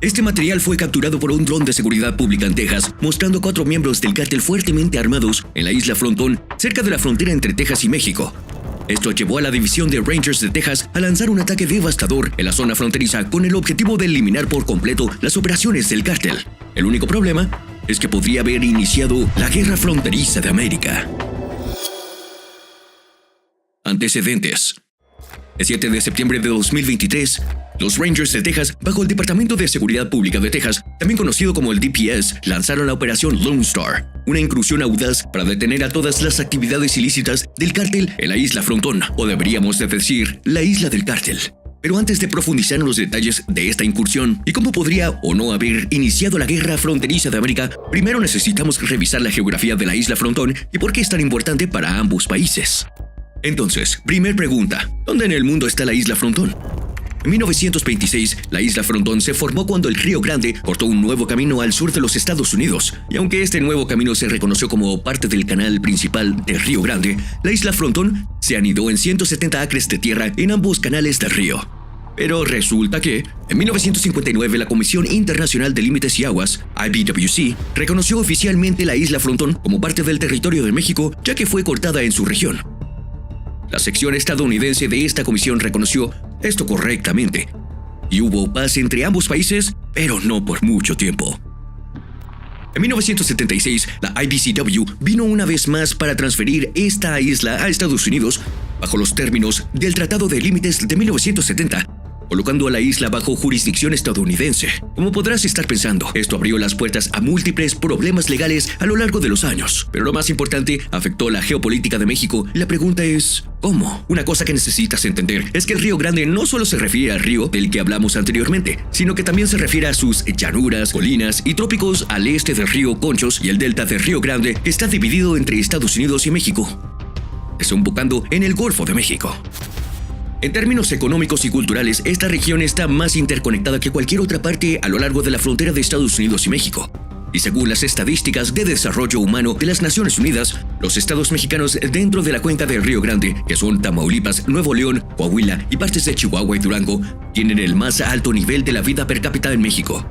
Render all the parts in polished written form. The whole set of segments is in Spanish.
Este material fue capturado por un dron de seguridad pública en Texas, mostrando a 4 miembros del cártel fuertemente armados en la isla Frontón, cerca de la frontera entre Texas y México. Esto llevó a la división de Rangers de Texas a lanzar un ataque devastador en la zona fronteriza con el objetivo de eliminar por completo las operaciones del cártel. El único problema es que podría haber iniciado la guerra fronteriza de América. Antecedentes. El 7 de septiembre de 2023, los Rangers de Texas, bajo el Departamento de Seguridad Pública de Texas, también conocido como el DPS, lanzaron la Operación Lone Star, una incursión audaz para detener a todas las actividades ilícitas del cártel en la isla Frontón, o deberíamos de decir, la isla del cártel. Pero antes de profundizar en los detalles de esta incursión y cómo podría o no haber iniciado la guerra fronteriza de América, primero necesitamos revisar la geografía de la isla Frontón y por qué es tan importante para ambos países. Entonces, primer pregunta, ¿dónde en el mundo está la isla Frontón? En 1926, la isla Frontón se formó cuando el Río Grande cortó un nuevo camino al sur de los Estados Unidos, y aunque este nuevo camino se reconoció como parte del canal principal del Río Grande, la isla Frontón se anidó en 170 acres de tierra en ambos canales del río. Pero resulta que, en 1959, la Comisión Internacional de Límites y Aguas, IBWC, reconoció oficialmente la isla Frontón como parte del territorio de México, ya que fue cortada en su región. La sección estadounidense de esta comisión reconoció esto correctamente, y hubo paz entre ambos países, pero no por mucho tiempo. En 1976, la IBCW vino una vez más para transferir esta isla a Estados Unidos bajo los términos del Tratado de Límites de 1970, colocando a la isla bajo jurisdicción estadounidense. Como podrás estar pensando, esto abrió las puertas a múltiples problemas legales a lo largo de los años. Pero lo más importante, afectó la geopolítica de México. Y la pregunta es, ¿cómo? Una cosa que necesitas entender es que el Río Grande no solo se refiere al río del que hablamos anteriormente, sino que también se refiere a sus llanuras, colinas y trópicos al este del río Conchos y el delta del Río Grande, que está dividido entre Estados Unidos y México, desembocando en el Golfo de México. En términos económicos y culturales, esta región está más interconectada que cualquier otra parte a lo largo de la frontera de Estados Unidos y México. Y según las estadísticas de desarrollo humano de las Naciones Unidas, los estados mexicanos dentro de la cuenca del Río Grande, que son Tamaulipas, Nuevo León, Coahuila y partes de Chihuahua y Durango, tienen el más alto nivel de la vida per cápita en México.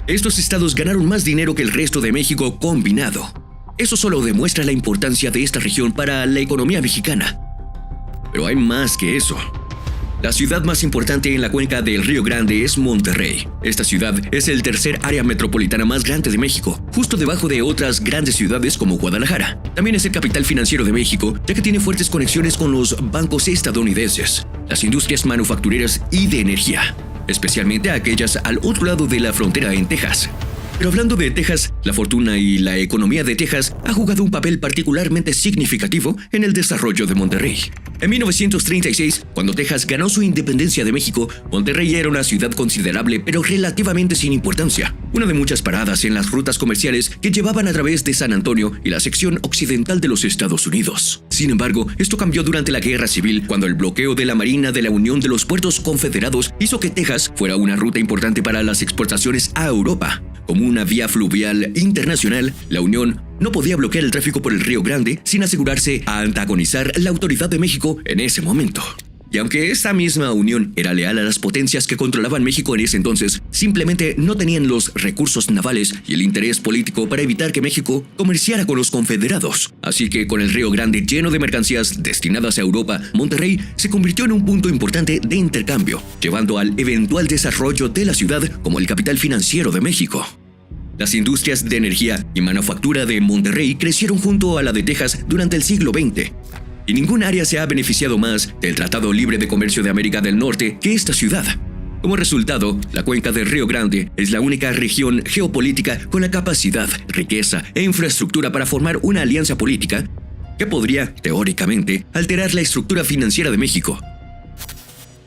Estos estados ganaron más dinero que el resto de México combinado. Eso solo demuestra la importancia de esta región para la economía mexicana. Pero hay más que eso. La ciudad más importante en la cuenca del Río Grande es Monterrey. Esta ciudad es el tercer área metropolitana más grande de México, justo debajo de otras grandes ciudades como Guadalajara. También es el capital financiero de México, ya que tiene fuertes conexiones con los bancos estadounidenses, las industrias manufactureras y de energía, especialmente aquellas al otro lado de la frontera en Texas. Pero hablando de Texas, la fortuna y la economía de Texas ha jugado un papel particularmente significativo en el desarrollo de Monterrey. En 1936, cuando Texas ganó su independencia de México, Monterrey era una ciudad considerable pero relativamente sin importancia, una de muchas paradas en las rutas comerciales que llevaban a través de San Antonio y la sección occidental de los Estados Unidos. Sin embargo, esto cambió durante la Guerra Civil, cuando el bloqueo de la Marina de la Unión de los Puertos Confederados hizo que Texas fuera una ruta importante para las exportaciones a Europa. Como una vía fluvial internacional, la Unión no podía bloquear el tráfico por el Río Grande sin asegurarse a antagonizar la autoridad de México en ese momento. Y aunque esta misma unión era leal a las potencias que controlaban México en ese entonces, simplemente no tenían los recursos navales y el interés político para evitar que México comerciara con los confederados. Así que con el Río Grande lleno de mercancías destinadas a Europa, Monterrey se convirtió en un punto importante de intercambio, llevando al eventual desarrollo de la ciudad como el capital financiero de México. Las industrias de energía y manufactura de Monterrey crecieron junto a la de Texas durante el siglo XX. Y ningún área se ha beneficiado más del Tratado Libre de Comercio de América del Norte que esta ciudad. Como resultado, la cuenca del Río Grande es la única región geopolítica con la capacidad, riqueza e infraestructura para formar una alianza política que podría, teóricamente, alterar la estructura financiera de México.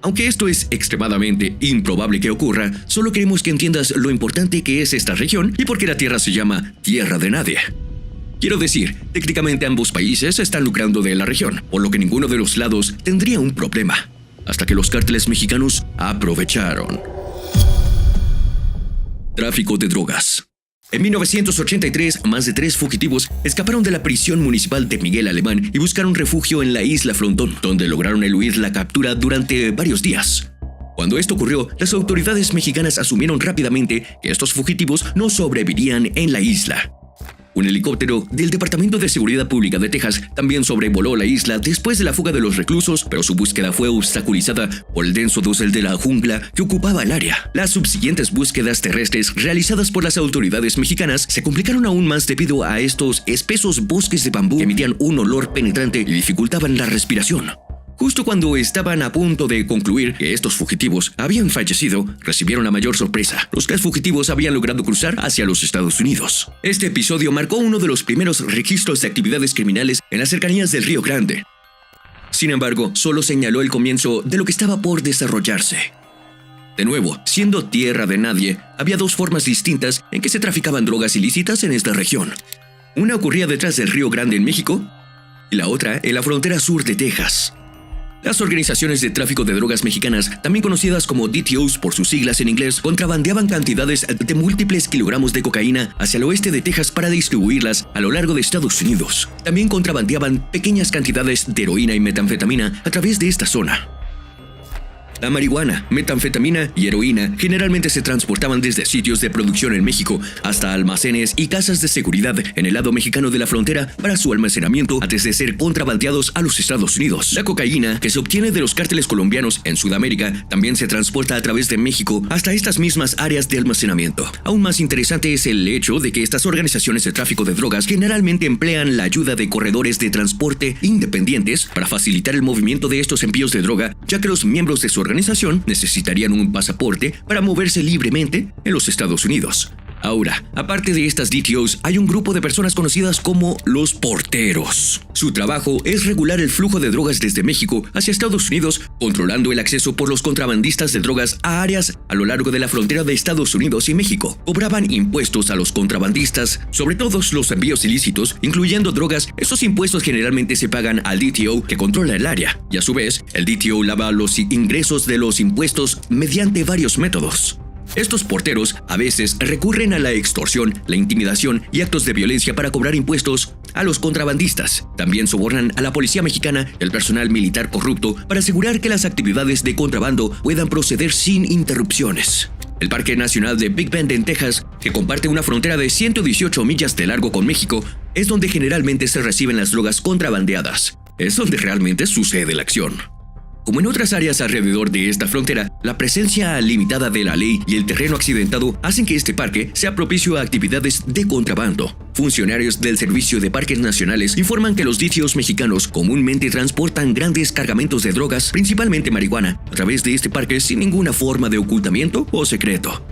Aunque esto es extremadamente improbable que ocurra, solo queremos que entiendas lo importante que es esta región y por qué la tierra se llama Tierra de Nadie. Quiero decir, técnicamente ambos países están lucrando de la región, por lo que ninguno de los lados tendría un problema, hasta que los cárteles mexicanos aprovecharon. Tráfico de drogas. En 1983, más de 3 fugitivos escaparon de la prisión municipal de Miguel Alemán y buscaron refugio en la isla Frontón, donde lograron eludir la captura durante varios días. Cuando esto ocurrió, las autoridades mexicanas asumieron rápidamente que estos fugitivos no sobrevivirían en la isla. Un helicóptero del Departamento de Seguridad Pública de Texas también sobrevoló la isla después de la fuga de los reclusos, pero su búsqueda fue obstaculizada por el denso dosel de la jungla que ocupaba el área. Las subsiguientes búsquedas terrestres realizadas por las autoridades mexicanas se complicaron aún más debido a estos espesos bosques de bambú que emitían un olor penetrante y dificultaban la respiración. Justo cuando estaban a punto de concluir que estos fugitivos habían fallecido, recibieron la mayor sorpresa. Los 3 fugitivos habían logrado cruzar hacia los Estados Unidos. Este episodio marcó uno de los primeros registros de actividades criminales en las cercanías del Río Grande. Sin embargo, solo señaló el comienzo de lo que estaba por desarrollarse. De nuevo, siendo tierra de nadie, había 2 formas distintas en que se traficaban drogas ilícitas en esta región. Una ocurría detrás del Río Grande en México y la otra en la frontera sur de Texas. Las organizaciones de tráfico de drogas mexicanas, también conocidas como DTOs por sus siglas en inglés, contrabandeaban cantidades de múltiples kilogramos de cocaína hacia el oeste de Texas para distribuirlas a lo largo de Estados Unidos. También contrabandeaban pequeñas cantidades de heroína y metanfetamina a través de esta zona. La marihuana, metanfetamina y heroína generalmente se transportaban desde sitios de producción en México hasta almacenes y casas de seguridad en el lado mexicano de la frontera para su almacenamiento antes de ser contrabandeados a los Estados Unidos. La cocaína, que se obtiene de los cárteles colombianos en Sudamérica, también se transporta a través de México hasta estas mismas áreas de almacenamiento. Aún más interesante es el hecho de que estas organizaciones de tráfico de drogas generalmente emplean la ayuda de corredores de transporte independientes para facilitar el movimiento de estos envíos de droga, ya que los miembros de su organización necesitarían un pasaporte para moverse libremente en los Estados Unidos. Ahora, aparte de estas DTOs, hay un grupo de personas conocidas como los porteros. Su trabajo es regular el flujo de drogas desde México hacia Estados Unidos, controlando el acceso por los contrabandistas de drogas a áreas a lo largo de la frontera de Estados Unidos y México. Cobraban impuestos a los contrabandistas sobre todos los envíos ilícitos, incluyendo drogas. Estos impuestos generalmente se pagan al DTO que controla el área, y a su vez, el DTO lava los ingresos de los impuestos mediante varios métodos. Estos porteros a veces recurren a la extorsión, la intimidación y actos de violencia para cobrar impuestos a los contrabandisas. También sobornan a la policía mexicana y al personal militar corrupto para asegurar que las actividades de contrabando puedan proceder sin interrupciones. El Parque Nacional de Big Bend en Texas, que comparte una frontera de 118 millas de largo con México, es donde generalmente se reciben las drogas contrabandeadas. Es donde realmente sucede la acción. Como en otras áreas alrededor de esta frontera, la presencia limitada de la ley y el terreno accidentado hacen que este parque sea propicio a actividades de contrabando. Funcionarios del Servicio de Parques Nacionales informan que los DTOs mexicanos comúnmente transportan grandes cargamentos de drogas, principalmente marihuana, a través de este parque sin ninguna forma de ocultamiento o secreto.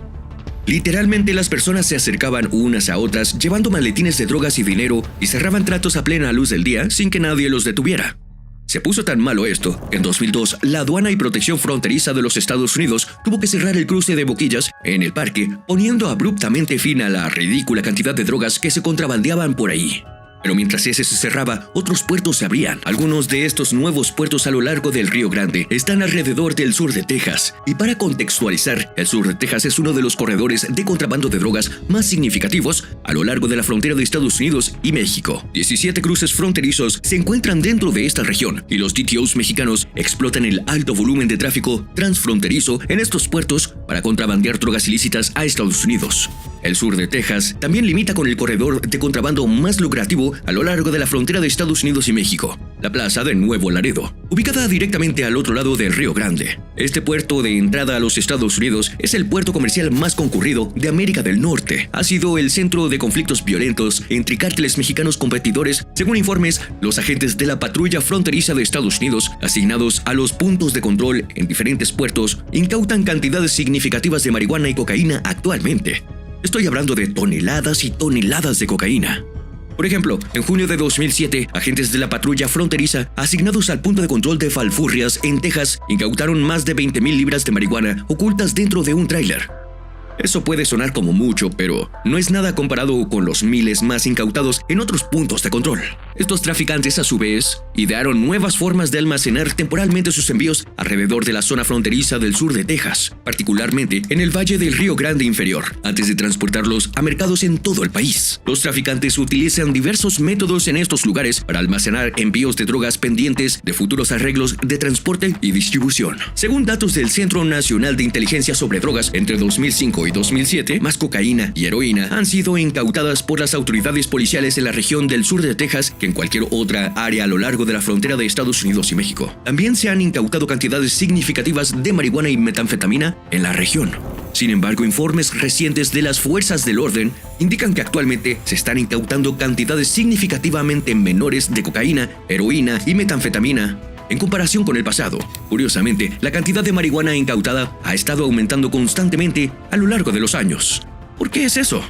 Literalmente las personas se acercaban unas a otras llevando maletines de drogas y dinero y cerraban tratos a plena luz del día sin que nadie los detuviera. Se puso tan malo esto que en 2002 la Aduana y Protección Fronteriza de los Estados Unidos tuvo que cerrar el cruce de boquillas en el parque, poniendo abruptamente fin a la ridícula cantidad de drogas que se contrabandeaban por ahí. Pero mientras ese se cerraba, otros puertos se abrían. Algunos de estos nuevos puertos a lo largo del Río Grande están alrededor del sur de Texas. Y para contextualizar, el sur de Texas es uno de los corredores de contrabando de drogas más significativos a lo largo de la frontera de Estados Unidos y México. 17 cruces fronterizos se encuentran dentro de esta región y los DTOs mexicanos explotan el alto volumen de tráfico transfronterizo en estos puertos para contrabandear drogas ilícitas a Estados Unidos. El sur de Texas también limita con el corredor de contrabando más lucrativo a lo largo de la frontera de Estados Unidos y México, la plaza de Nuevo Laredo, ubicada directamente al otro lado del Río Grande. Este puerto de entrada a los Estados Unidos es el puerto comercial más concurrido de América del Norte. Ha sido el centro de conflictos violentos entre cárteles mexicanos competidores. Según informes, los agentes de la patrulla fronteriza de Estados Unidos, asignados a los puntos de control en diferentes puertos, incautan cantidades significativas de marihuana y cocaína actualmente. Estoy hablando de toneladas y toneladas de cocaína. Por ejemplo, en junio de 2007, agentes de la patrulla fronteriza asignados al punto de control de Falfurrias, en Texas, incautaron más de 20,000 libras de marihuana ocultas dentro de un tráiler. Eso puede sonar como mucho, pero no es nada comparado con los miles más incautados en otros puntos de control. Estos traficantes, a su vez, idearon nuevas formas de almacenar temporalmente sus envíos alrededor de la zona fronteriza del sur de Texas, particularmente en el Valle del Río Grande Inferior, antes de transportarlos a mercados en todo el país. Los traficantes utilizan diversos métodos en estos lugares para almacenar envíos de drogas pendientes de futuros arreglos de transporte y distribución. Según datos del Centro Nacional de Inteligencia sobre Drogas, entre 2005 y 2007, más cocaína y heroína han sido incautadas por las autoridades policiales en la región del sur de Texas que en cualquier otra área a lo largo de la frontera de Estados Unidos y México. También se han incautado cantidades significativas de marihuana y metanfetamina en la región. Sin embargo, informes recientes de las fuerzas del orden indican que actualmente se están incautando cantidades significativamente menores de cocaína, heroína y metanfetamina en comparación con el pasado. Curiosamente, la cantidad de marihuana incautada ha estado aumentando constantemente a lo largo de los años. ¿Por qué es eso?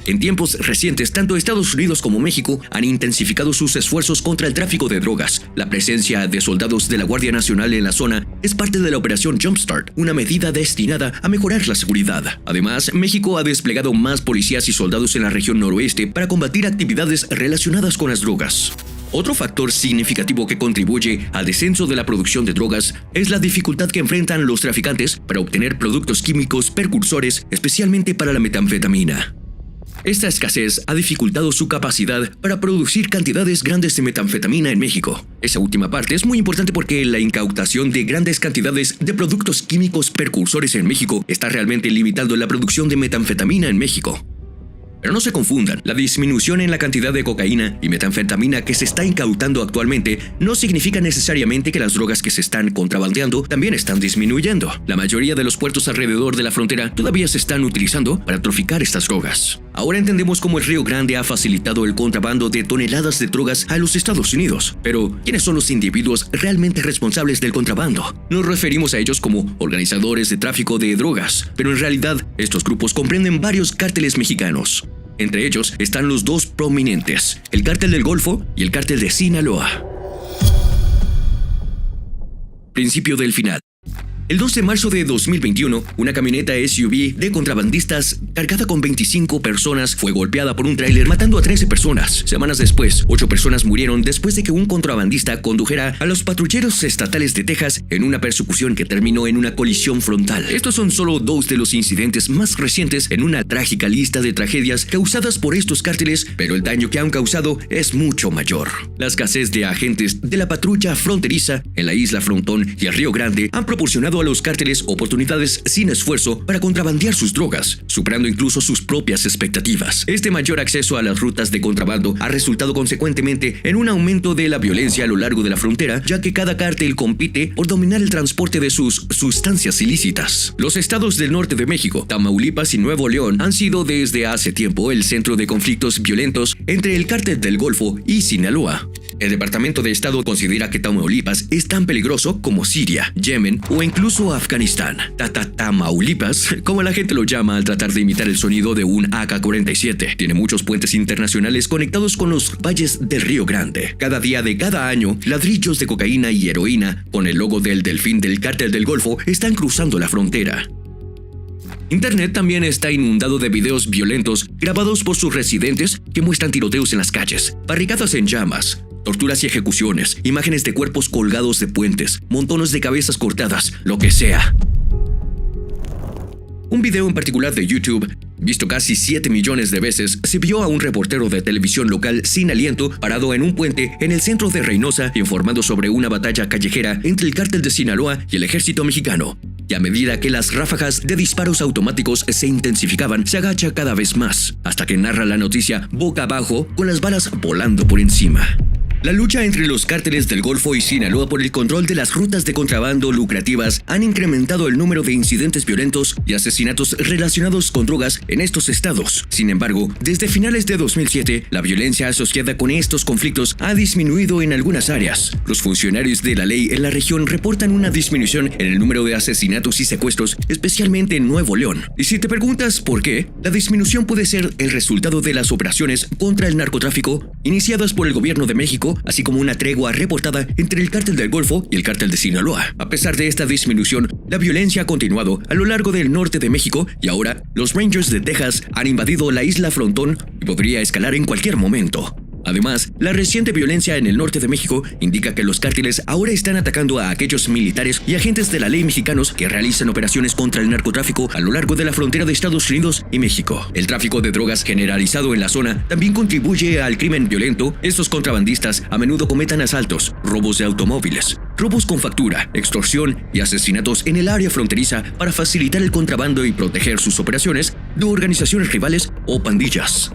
En tiempos recientes, tanto Estados Unidos como México han intensificado sus esfuerzos contra el tráfico de drogas. La presencia de soldados de la Guardia Nacional en la zona es parte de la Operación Jumpstart, una medida destinada a mejorar la seguridad. Además, México ha desplegado más policías y soldados en la región noroeste para combatir actividades relacionadas con las drogas. Otro factor significativo que contribuye al descenso de la producción de drogas es la dificultad que enfrentan los traficantes para obtener productos químicos precursores, especialmente para la metanfetamina. Esta escasez ha dificultado su capacidad para producir cantidades grandes de metanfetamina en México. Esa última parte es muy importante porque la incautación de grandes cantidades de productos químicos precursores en México está realmente limitando la producción de metanfetamina en México. Pero no se confundan, la disminución en la cantidad de cocaína y metanfetamina que se está incautando actualmente no significa necesariamente que las drogas que se están contrabandeando también están disminuyendo. La mayoría de los puertos alrededor de la frontera todavía se están utilizando para traficar estas drogas. Ahora entendemos cómo el Río Grande ha facilitado el contrabando de toneladas de drogas a los Estados Unidos. Pero, ¿quiénes son los individuos realmente responsables del contrabando? Nos referimos a ellos como organizadores de tráfico de drogas, pero en realidad estos grupos comprenden varios cárteles mexicanos. Entre ellos están los dos prominentes, el Cártel del Golfo y el Cártel de Sinaloa. Principio del final. El 2 de marzo de 2021, una camioneta SUV de contrabandistas cargada con 25 personas fue golpeada por un tráiler matando a 13 personas. Semanas después, 8 personas murieron después de que un contrabandista condujera a los patrulleros estatales de Texas en una persecución que terminó en una colisión frontal. Estos son solo dos de los incidentes más recientes en una trágica lista de tragedias causadas por estos cárteles, pero el daño que han causado es mucho mayor. La escasez de agentes de la patrulla fronteriza en la isla Frontón y el Río Grande han proporcionado a los cárteles oportunidades sin esfuerzo para contrabandear sus drogas, superando incluso sus propias expectativas. Este mayor acceso a las rutas de contrabando ha resultado consecuentemente en un aumento de la violencia a lo largo de la frontera, ya que cada cártel compite por dominar el transporte de sus sustancias ilícitas. Los estados del norte de México, Tamaulipas y Nuevo León han sido desde hace tiempo el centro de conflictos violentos entre el Cártel del Golfo y Sinaloa. El Departamento de Estado considera que Tamaulipas es tan peligroso como Siria, Yemen o incluso Afganistán. Tamaulipas, como la gente lo llama al tratar de imitar el sonido de un AK-47. Tiene muchos puentes internacionales conectados con los valles del Río Grande. Cada día de cada año, ladrillos de cocaína y heroína con el logo del delfín del Cártel del Golfo están cruzando la frontera. Internet también está inundado de videos violentos grabados por sus residentes que muestran tiroteos en las calles, barricadas en llamas, torturas y ejecuciones, imágenes de cuerpos colgados de puentes, montones de cabezas cortadas, lo que sea. Un video en particular de YouTube, visto casi 7 millones de veces, se vio a un reportero de televisión local sin aliento parado en un puente en el centro de Reynosa informando sobre una batalla callejera entre el Cártel de Sinaloa y el ejército mexicano. Y a medida que las ráfagas de disparos automáticos se intensificaban, se agacha cada vez más, hasta que narra la noticia boca abajo con las balas volando por encima. La lucha entre los cárteles del Golfo y Sinaloa por el control de las rutas de contrabando lucrativas han incrementado el número de incidentes violentos y asesinatos relacionados con drogas en estos estados. Sin embargo, desde finales de 2007, la violencia asociada con estos conflictos ha disminuido en algunas áreas. Los funcionarios de la ley en la región reportan una disminución en el número de asesinatos y secuestros, especialmente en Nuevo León. Y si te preguntas por qué, la disminución puede ser el resultado de las operaciones contra el narcotráfico iniciadas por el gobierno de México, así como una tregua reportada entre el Cártel del Golfo y el Cártel de Sinaloa. A pesar de esta disminución, la violencia ha continuado a lo largo del norte de México y ahora los Rangers de Texas han invadido la isla Frontón y podría escalar en cualquier momento. Además, la reciente violencia en el norte de México indica que los cárteles ahora están atacando a aquellos militares y agentes de la ley mexicanos que realizan operaciones contra el narcotráfico a lo largo de la frontera de Estados Unidos y México. El tráfico de drogas generalizado en la zona también contribuye al crimen violento. Estos contrabandistas a menudo cometen asaltos, robos de automóviles, robos con factura, extorsión y asesinatos en el área fronteriza para facilitar el contrabando y proteger sus operaciones de organizaciones rivales o pandillas.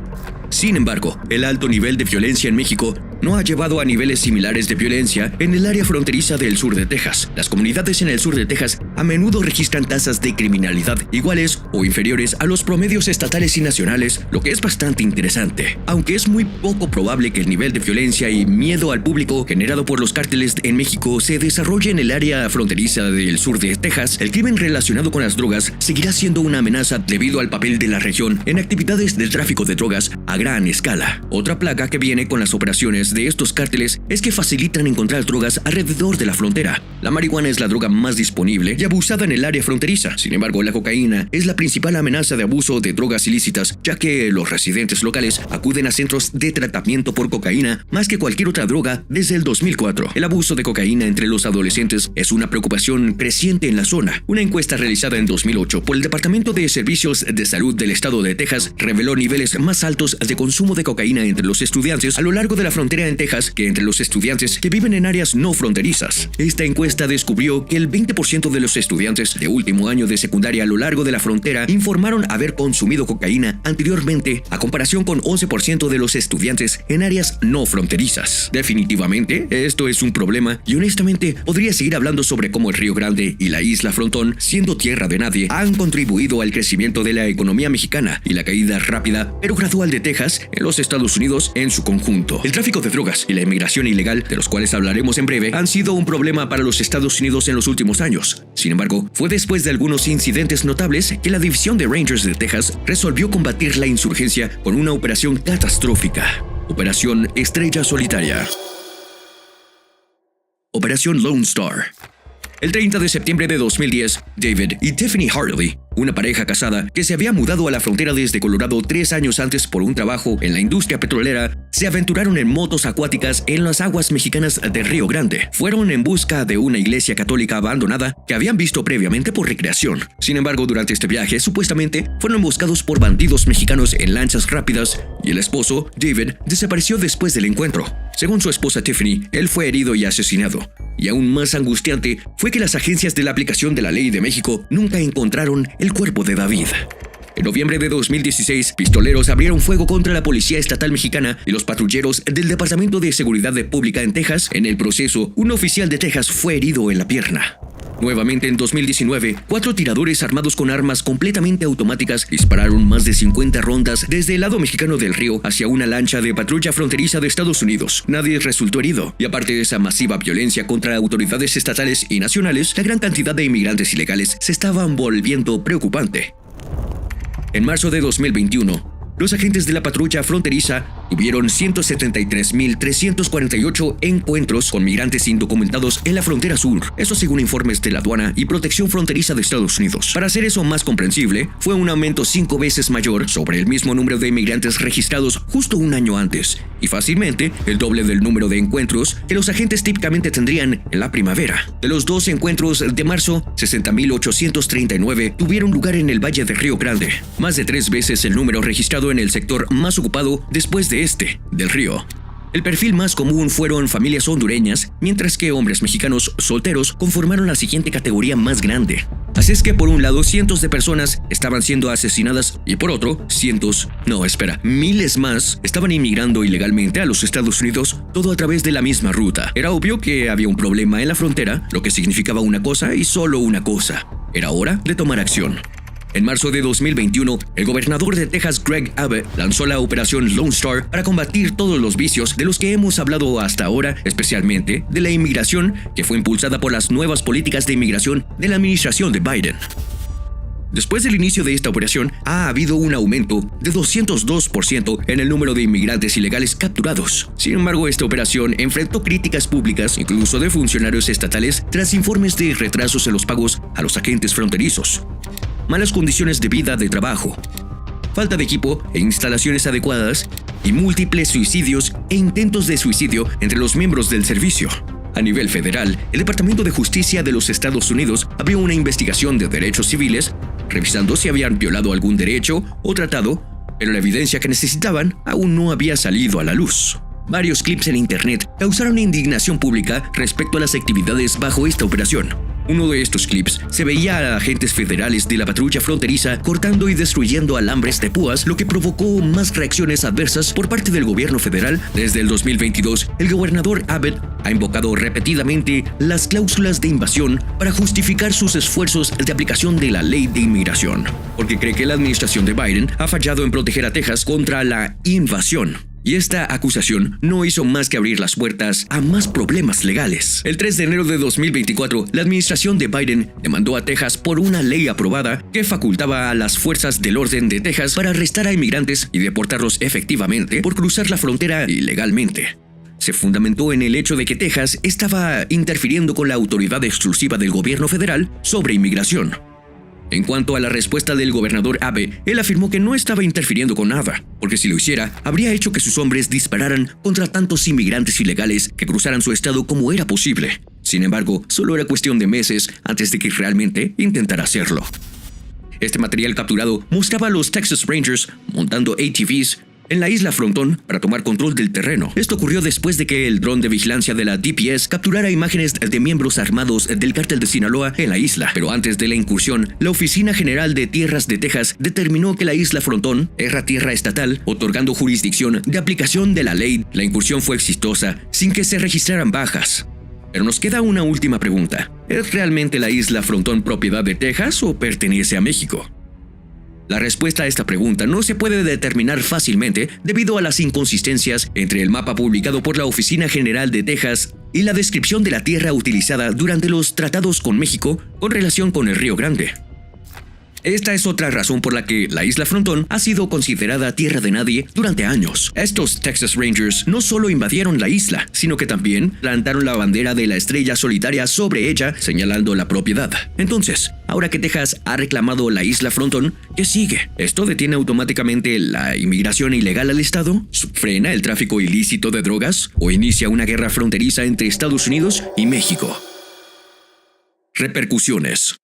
Sin embargo, el alto nivel de violencia en México no ha llevado a niveles similares de violencia en el área fronteriza del sur de Texas. Las comunidades en el sur de Texas a menudo registran tasas de criminalidad iguales o inferiores a los promedios estatales y nacionales, lo que es bastante interesante. Aunque es muy poco probable que el nivel de violencia y miedo al público generado por los cárteles en México se desarrolle en el área fronteriza del sur de Texas, el crimen relacionado con las drogas seguirá siendo una amenaza debido al papel de la región en actividades de tráfico de drogas a gran escala. Otra plaga que viene con las operaciones de estos cárteles es que facilitan encontrar drogas alrededor de la frontera. La marihuana es la droga más disponible y abusada en el área fronteriza. Sin embargo, la cocaína es la principal amenaza de abuso de drogas ilícitas, ya que los residentes locales acuden a centros de tratamiento por cocaína más que cualquier otra droga desde el 2004. El abuso de cocaína entre los adolescentes es una preocupación creciente en la zona. Una encuesta realizada en 2008 por el Departamento de Servicios de Salud del Estado de Texas reveló niveles más altos de consumo de cocaína entre los estudiantes a lo largo de la frontera en Texas que entre los estudiantes que viven en áreas no fronterizas. Esta encuesta descubrió que el 20% de los estudiantes de último año de secundaria a lo largo de la frontera informaron haber consumido cocaína anteriormente, a comparación con 11% de los estudiantes en áreas no fronterizas. Definitivamente, esto es un problema y honestamente podría seguir hablando sobre cómo el Río Grande y la isla Frontón, siendo tierra de nadie, han contribuido al crecimiento de la economía mexicana y la caída rápida pero gradual de Texas en los Estados Unidos en su conjunto. El tráfico de drogas y la inmigración ilegal, de los cuales hablaremos en breve, han sido un problema para los Estados Unidos en los últimos años. Sin embargo, fue después de algunos incidentes notables que la División de Rangers de Texas resolvió combatir la insurgencia con una operación catastrófica. Operación Estrella Solitaria. Operación Lone Star. El 30 de septiembre de 2010, David y Tiffany Hartley, una pareja casada que se había mudado a la frontera desde Colorado 3 años antes por un trabajo en la industria petrolera, se aventuraron en motos acuáticas en las aguas mexicanas de Río Grande. Fueron en busca de una iglesia católica abandonada que habían visto previamente por recreación. Sin embargo, durante este viaje, supuestamente, fueron emboscados por bandidos mexicanos en lanchas rápidas y el esposo, David, desapareció después del encuentro. Según su esposa Tiffany, él fue herido y asesinado. Y aún más angustiante fue que las agencias de la aplicación de la ley de México nunca encontraron el cuerpo de David. En noviembre de 2016, pistoleros abrieron fuego contra la Policía Estatal Mexicana y los patrulleros del Departamento de Seguridad Pública en Texas. En el proceso, un oficial de Texas fue herido en la pierna. Nuevamente en 2019, 4 tiradores armados con armas completamente automáticas dispararon más de 50 rondas desde el lado mexicano del río hacia una lancha de patrulla fronteriza de Estados Unidos. Nadie resultó herido, y aparte de esa masiva violencia contra autoridades estatales y nacionales, la gran cantidad de inmigrantes ilegales se estaban volviendo preocupante. En marzo de 2021, los agentes de la patrulla fronteriza tuvieron 173.348 encuentros con migrantes indocumentados en la frontera sur, eso según informes de la Aduana y Protección Fronteriza de Estados Unidos. Para hacer eso más comprensible, fue un aumento 5 veces mayor sobre el mismo número de inmigrantes registrados justo un año antes, y fácilmente el doble del número de encuentros que los agentes típicamente tendrían en la primavera. De los 2 encuentros de marzo, 60.839 tuvieron lugar en el Valle de Río Grande, más de 3 veces el número registrado en el sector más ocupado después de del río. El perfil más común fueron familias hondureñas, mientras que hombres mexicanos solteros conformaron la siguiente categoría más grande. Así es que por un lado cientos de personas estaban siendo asesinadas y por otro miles más estaban inmigrando ilegalmente a los Estados Unidos, todo a través de la misma ruta. Era obvio que había un problema en la frontera, lo que significaba una cosa y solo una cosa: era hora de tomar acción. En marzo de 2021, el gobernador de Texas, Greg Abbott, lanzó la operación Lone Star para combatir todos los vicios de los que hemos hablado hasta ahora, especialmente de la inmigración, que fue impulsada por las nuevas políticas de inmigración de la administración de Biden. Después del inicio de esta operación, ha habido un aumento de 202% en el número de inmigrantes ilegales capturados. Sin embargo, esta operación enfrentó críticas públicas, incluso de funcionarios estatales, tras informes de retrasos en los pagos a los agentes fronterizos, malas condiciones de vida de trabajo, falta de equipo e instalaciones adecuadas y múltiples suicidios e intentos de suicidio entre los miembros del servicio. A nivel federal, el Departamento de Justicia de los Estados Unidos abrió una investigación de derechos civiles, revisando si habían violado algún derecho o tratado, pero la evidencia que necesitaban aún no había salido a la luz. Varios clips en internet causaron indignación pública respecto a las actividades bajo esta operación. Uno de estos clips se veía a agentes federales de la patrulla fronteriza cortando y destruyendo alambres de púas, lo que provocó más reacciones adversas por parte del gobierno federal. Desde el 2022, el gobernador Abbott ha invocado repetidamente las cláusulas de invasión para justificar sus esfuerzos de aplicación de la ley de inmigración, porque cree que la administración de Biden ha fallado en proteger a Texas contra la invasión. Y esta acusación no hizo más que abrir las puertas a más problemas legales. El 3 de enero de 2024, la administración de Biden demandó a Texas por una ley aprobada que facultaba a las fuerzas del orden de Texas para arrestar a inmigrantes y deportarlos efectivamente por cruzar la frontera ilegalmente. Se fundamentó en el hecho de que Texas estaba interfiriendo con la autoridad exclusiva del gobierno federal sobre inmigración. En cuanto a la respuesta del gobernador Abe, él afirmó que no estaba interfiriendo con nada, porque si lo hiciera, habría hecho que sus hombres dispararan contra tantos inmigrantes ilegales que cruzaran su estado como era posible. Sin embargo, solo era cuestión de meses antes de que realmente intentara hacerlo. Este material capturado mostraba a los Texas Rangers montando ATVs en la isla Frontón para tomar control del terreno. Esto ocurrió después de que el dron de vigilancia de la DPS capturara imágenes de miembros armados del cártel de Sinaloa en la isla. Pero antes de la incursión, la Oficina General de Tierras de Texas determinó que la isla Frontón era tierra estatal, otorgando jurisdicción de aplicación de la ley. La incursión fue exitosa, sin que se registraran bajas. Pero nos queda una última pregunta. ¿Es realmente la isla Frontón propiedad de Texas o pertenece a México? La respuesta a esta pregunta no se puede determinar fácilmente debido a las inconsistencias entre el mapa publicado por la Oficina General de Texas y la descripción de la tierra utilizada durante los tratados con México con relación con el Río Grande. Esta es otra razón por la que la isla Frontón ha sido considerada tierra de nadie durante años. Estos Texas Rangers no solo invadieron la isla, sino que también plantaron la bandera de la estrella solitaria sobre ella, señalando la propiedad. Entonces, ahora que Texas ha reclamado la isla Frontón, ¿qué sigue? ¿Esto detiene automáticamente la inmigración ilegal al estado? ¿Frena el tráfico ilícito de drogas? ¿O inicia una guerra fronteriza entre Estados Unidos y México? Repercusiones.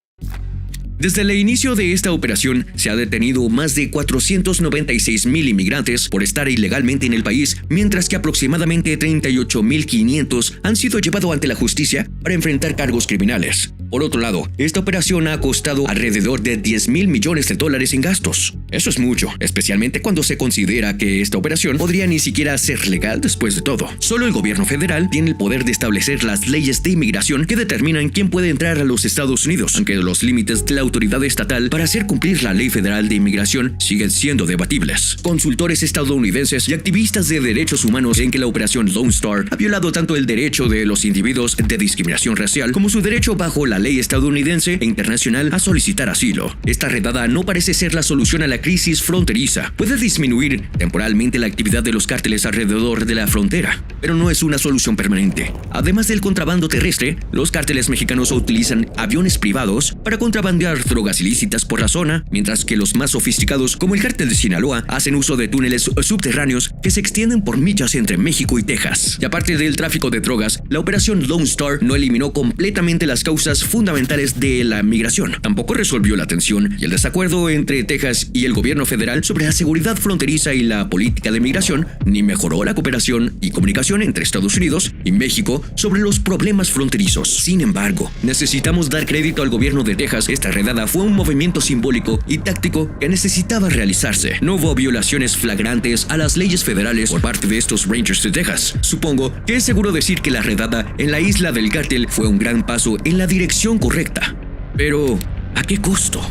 Desde el inicio de esta operación, se ha detenido más de 496,000 inmigrantes por estar ilegalmente en el país, mientras que aproximadamente 38,500 han sido llevados ante la justicia para enfrentar cargos criminales. Por otro lado, esta operación ha costado alrededor de $10,000 millones en gastos. Eso es mucho, especialmente cuando se considera que esta operación podría ni siquiera ser legal después de todo. Solo el gobierno federal tiene el poder de establecer las leyes de inmigración que determinan quién puede entrar a los Estados Unidos, aunque los límites de la autoridad estatal para hacer cumplir la ley federal de inmigración siguen siendo debatibles. Consultores estadounidenses y activistas de derechos humanos creen que la operación Lone Star ha violado tanto el derecho de los individuos de discriminación racial como su derecho bajo la ley estadounidense e internacional a solicitar asilo. Esta redada no parece ser la solución a la crisis fronteriza. Puede disminuir temporalmente la actividad de los cárteles alrededor de la frontera, pero no es una solución permanente. Además del contrabando terrestre, los cárteles mexicanos utilizan aviones privados para contrabandear drogas ilícitas por la zona, mientras que los más sofisticados, como el cártel de Sinaloa, hacen uso de túneles subterráneos que se extienden por millas entre México y Texas. Y aparte del tráfico de drogas, la operación Lone Star no eliminó completamente las causas fundamentales de la migración. Tampoco resolvió la tensión y el desacuerdo entre Texas y el gobierno federal sobre la seguridad fronteriza y la política de migración, ni mejoró la cooperación y comunicación entre Estados Unidos y México sobre los problemas fronterizos. Sin embargo, necesitamos dar crédito al gobierno de Texas. Esta redada fue un movimiento simbólico y táctico que necesitaba realizarse. No hubo violaciones flagrantes a las leyes federales por parte de estos Rangers de Texas. Supongo que es seguro decir que la redada en la isla del cártel fue un gran paso en la dirección correcta. Pero, ¿a qué costo?